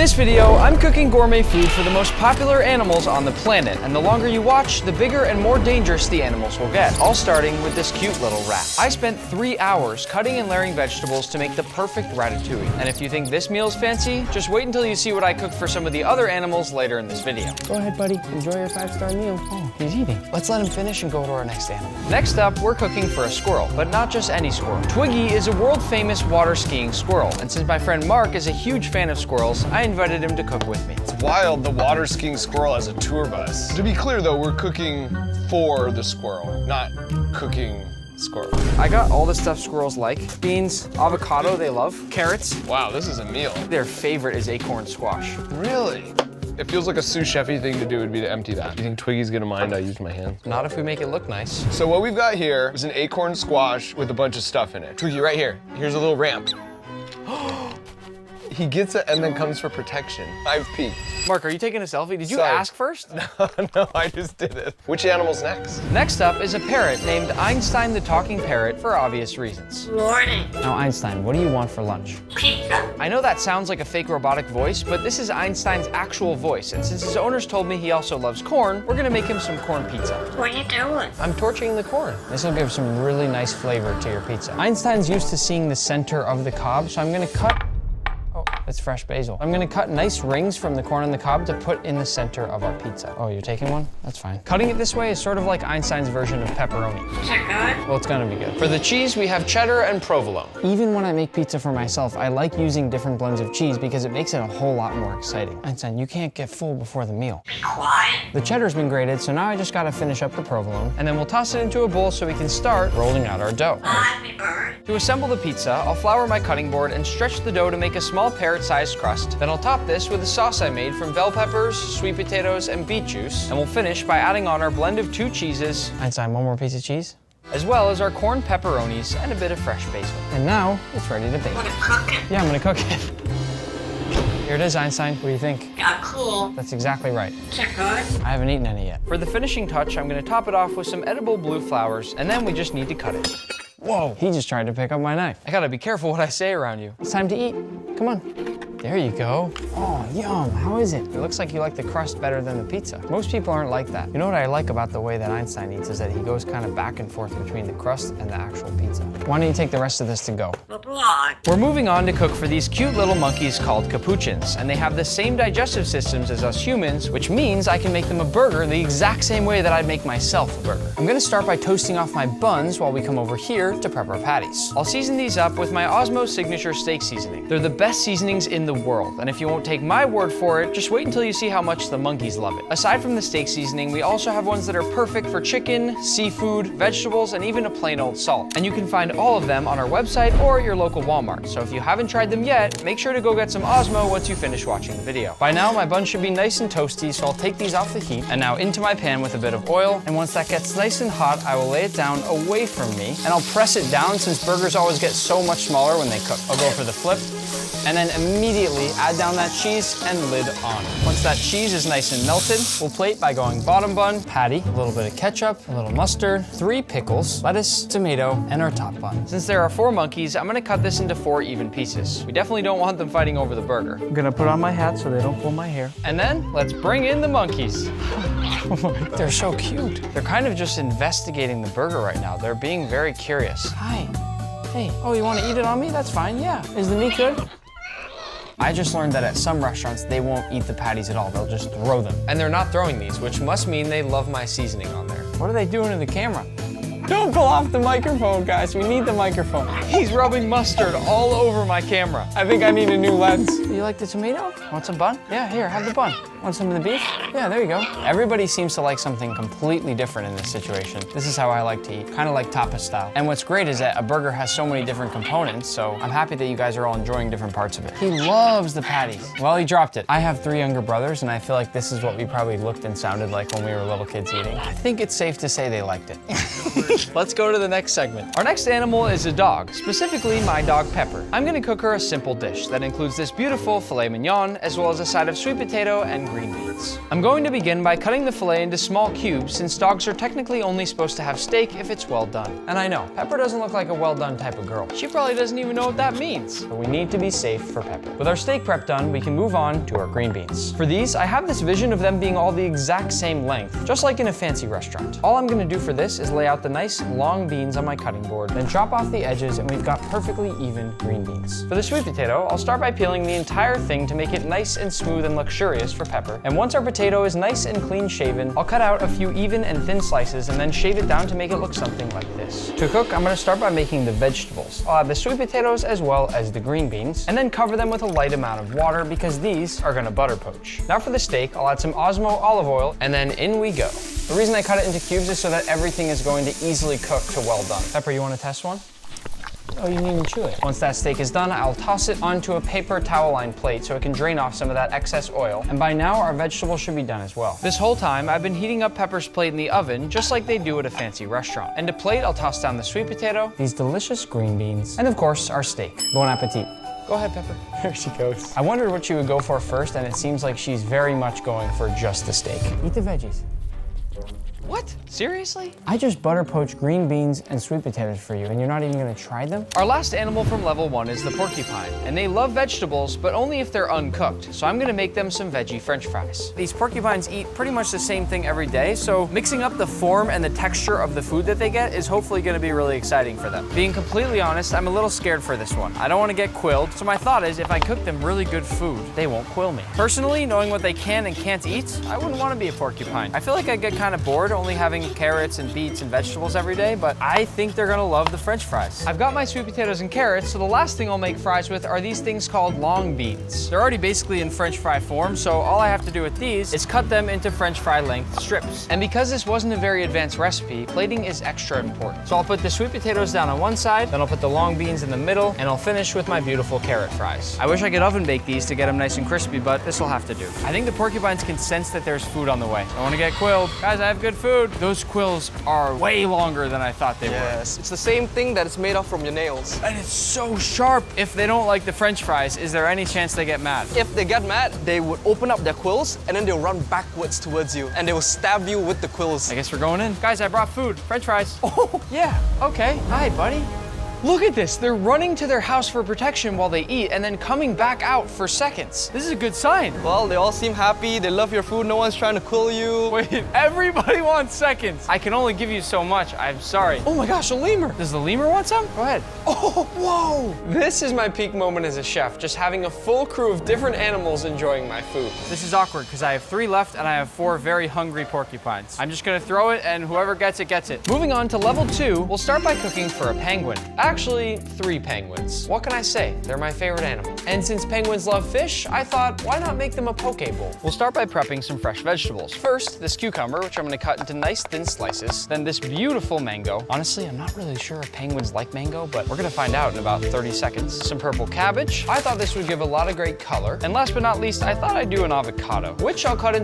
this video, I'm cooking gourmet food for the most popular animals on the planet, and the longer you watch, the bigger and more dangerous the animals will get. All starting with this cute little rat. I spent 3 hours cutting and layering vegetables to make the perfect ratatouille. And if you think this meal is fancy, just wait until you see what I cooked for some of the other animals later in this video. Go ahead, buddy. Enjoy your 5-star meal. Oh, he's eating. Let's let him finish and go to our next animal. Next up, we're cooking for a squirrel, but not just any squirrel. Twiggy is a world-famous water skiing squirrel, and since my friend Mark is a huge fan of squirrels, I invited him to cook with me. It's wild, the water skiing squirrel has a tour bus. To be clear though, we're cooking for the squirrel, not cooking squirrel. I got all the stuff squirrels like. Beans, avocado they love, carrots. Wow, this is a meal. Their favorite is acorn squash. Really? It feels like a sous chef-y thing to do would be to empty that. You think Twiggy's gonna mind I used my hand? Not if we make it look nice. So what we've got here is an acorn squash with a bunch of stuff in it. Twiggy, right here. Here's a little ramp. He gets it and then comes for protection. I've peeked. Mark, are you taking a selfie? Did you Sorry. ask first? No, I just did it. Which animal's next? Next up is a parrot named Einstein the Talking Parrot for obvious reasons. Morning. Now, Einstein, what do you want for lunch? Pizza. I know that sounds like a fake robotic voice, but this is Einstein's actual voice, and since his owners told me he also loves corn, we're gonna make him some corn pizza. What are you doing? I'm torching the corn. This will give some really nice flavor to your pizza. Einstein's used to seeing the center of the cob, so I'm gonna cut. Oh, it's fresh basil. I'm gonna cut nice rings from the corn on the cob to put in the center of our pizza. Oh, you're taking one? That's fine. Cutting it this way is sort of like Einstein's version of pepperoni. Is that good? Well, it's gonna be good. For the cheese, we have cheddar and provolone. Even when I make pizza for myself, I like using different blends of cheese because it makes it a whole lot more exciting. Einstein, you can't get full before the meal. Be quiet. The cheddar's been grated, so now I just gotta finish up the provolone. And then we'll toss it into a bowl so we can start rolling out our dough. Happy bird. To assemble the pizza, I'll flour my cutting board and stretch the dough to make a small parrot-sized crust. Then I'll top this with a sauce I made from bell peppers, sweet potatoes, and beet juice. And we'll finish by adding on our blend of 2 cheeses, Einstein, one more piece of cheese. as well as our corn pepperonis and a bit of fresh basil. And now it's ready to bake. Want to cook it? Yeah, I'm gonna cook it. Here it is, Einstein. What do you think? Yeah, cool. That's exactly right. Is that good? I haven't eaten any yet. For the finishing touch, I'm gonna top it off with some edible blue flowers, and then we just need to cut it. Whoa, he just tried to pick up my knife. I gotta be careful what I say around you. It's time to eat. Come on. There you go. Oh, yum. How is it? It looks like you like the crust better than the pizza. Most people aren't like that. You know what I like about the way that Einstein eats is that he goes kind of back and forth between the crust and the actual pizza. Why don't you take the rest of this to go? Bye-bye. We're moving on to cook for these cute little monkeys called capuchins, and they have the same digestive systems as us humans, which means I can make them a burger the exact same way that I'd make myself a burger. I'm gonna start by toasting off my buns while we come over here to prep our patties. I'll season these up with my Osmo Signature Steak Seasoning. They're the best seasonings in the world, and if you won't take my word for it, just wait until you see how much the monkeys love it. Aside from the steak seasoning, we also have ones that are perfect for chicken, seafood, vegetables, and even a plain old salt. And you can find all of them on our website or at your local Walmart. So if you haven't tried them yet, make sure to go get some Osmo once you finish watching the video. By now, my buns should be nice and toasty, so I'll take these off the heat. And now into my pan with a bit of oil. And once that gets nice and hot, I will lay it down away from me. And I'll press it down since burgers always get so much smaller when they cook. I'll go for the flip. And then immediately add down that cheese and lid on. Once that cheese is nice and melted, we'll plate by going bottom bun, patty, a little bit of ketchup, a little mustard, 3 pickles, lettuce, tomato, and our top bun. Since there are 4 monkeys, I'm gonna cut this into 4 even pieces. We definitely don't want them fighting over the burger. I'm gonna put on my hat so they don't pull my hair. And then let's bring in the monkeys. They're so cute. They're kind of just investigating the burger right now. They're being very curious. Hi. Hey. Oh, you wanna eat it on me? That's fine, yeah. Is the meat good? I just learned that at some restaurants, they won't eat the patties at all. They'll just throw them. And they're not throwing these, which must mean they love my seasoning on there. What are they doing to the camera? Don't pull off the microphone, guys. We need the microphone. He's rubbing mustard all over my camera. I think I need a new lens. You like the tomato? Want some bun? Yeah, here, have the bun. Want some of the beef? Yeah, there you go. Everybody seems to like something completely different in this situation. This is how I like to eat, kind of like tapas style. And what's great is that a burger has so many different components, so I'm happy that you guys are all enjoying different parts of it. He loves the patties. Well, he dropped it. I have 3 younger brothers, and I feel like this is what we probably looked and sounded like when we were little kids eating. I think it's safe to say they liked it. Let's go to the next segment. Our next animal is a dog, specifically my dog Pepper. I'm gonna cook her a simple dish that includes this beautiful filet mignon, as well as a side of sweet potato and green beans. beans. I'm going to begin by cutting the filet into small cubes since dogs are technically only supposed to have steak if it's well done. And I know, Pepper doesn't look like a well-done type of girl. She probably doesn't even know what that means. But we need to be safe for Pepper. With our steak prep done, we can move on to our green beans. For these, I have this vision of them being all the exact same length, just like in a fancy restaurant. All I'm gonna do for this is lay out the nice long beans on my cutting board, then chop off the edges, and we've got perfectly even green beans. For the sweet potato, I'll start by peeling the entire thing to make it nice and smooth and luxurious for Pepper. And once our potato is nice and clean shaven, I'll cut out a few even and thin slices and then shave it down to make it look something like this. To cook, I'm gonna start by making the vegetables. I'll add the sweet potatoes as well as the green beans, and then cover them with a light amount of water because these are gonna butter poach. Now for the steak, I'll add some Osmo olive oil, and then in we go. The reason I cut it into cubes is so that everything is going to easily cook to well done. Pepper, you wanna test one? Oh, you didn't even chew it. Once that steak is done, I'll toss it onto a paper towel lined plate so it can drain off some of that excess oil. And by now, our vegetables should be done as well. This whole time, I've been heating up Pepper's plate in the oven, just like they do at a fancy restaurant. And to plate, I'll toss down the sweet potato, These delicious green beans, and of course, our steak. Bon appetit. Go ahead, Pepper. There she goes. I wondered what she would go for first, and it seems like she's very much going for just the steak. Eat the veggies. What? Seriously? I just butter poached green beans and sweet potatoes for you, and you're not even gonna try them? Our last animal from level 1 is the porcupine, and they love vegetables, but only if they're uncooked, so I'm gonna make them some veggie french fries. These porcupines eat pretty much the same thing every day, so mixing up the form and the texture of the food that they get is hopefully gonna be really exciting for them. Being completely honest, I'm a little scared for this one. I don't wanna get quilled, so my thought is if I cook them really good food, they won't quill me. Personally, knowing what they can and can't eat, I wouldn't wanna be a porcupine. I feel like I'd get kind of bored only having carrots and beets and vegetables every day, but I think they're gonna love the french fries. I've got my sweet potatoes and carrots, so the last thing I'll make fries with are these things called long beans. They're already basically in french fry form, so all I have to do with these is cut them into french fry length strips. And because this wasn't a very advanced recipe, plating is extra important. So I'll put the sweet potatoes down on one side, then I'll put the long beans in the middle, and I'll finish with my beautiful carrot fries. I wish I could oven bake these to get them nice and crispy, but this will have to do. I think the porcupines can sense that there's food on the way. I wanna get quilled. Guys, I have good food. Those quills are way longer than I thought they were. Yes, it's the same thing that it's made of from your nails. And it's so sharp. If they don't like the french fries, is there any chance they get mad? If they get mad, they would open up their quills and then they'll run backwards towards you and they will stab you with the quills. I guess we're going in. Guys, I brought food. French fries. Oh, yeah, okay. Hi, buddy. Look at this. They're running to their house for protection while they eat and then coming back out for seconds. This is a good sign. Well, they all seem happy, they love your food, no one's trying to quill you. Wait, everybody wants seconds. I can only give you so much. I'm sorry. Oh my gosh, a lemur! Does the lemur want some? Go ahead. Oh, whoa! This is my peak moment as a chef, just having a full crew of different animals enjoying my food. This is awkward because I have 3 left and I have 4 very hungry porcupines. I'm just gonna throw it and whoever gets it, gets it. Moving on to level 2, we'll start by cooking for a penguin. Actually, 3 penguins. What can I say? They're my favorite animal. And since penguins love fish, I thought, why not make them a poke bowl? We'll start by prepping some fresh vegetables. First, this cucumber, which I'm gonna cut into nice thin slices. Then this beautiful mango. Honestly, I'm not really sure if penguins like mango, but we're gonna find out in about 30 seconds. Some purple cabbage. I thought this would give a lot of great color. And last but not least, I thought I'd do an avocado, which I'll cut into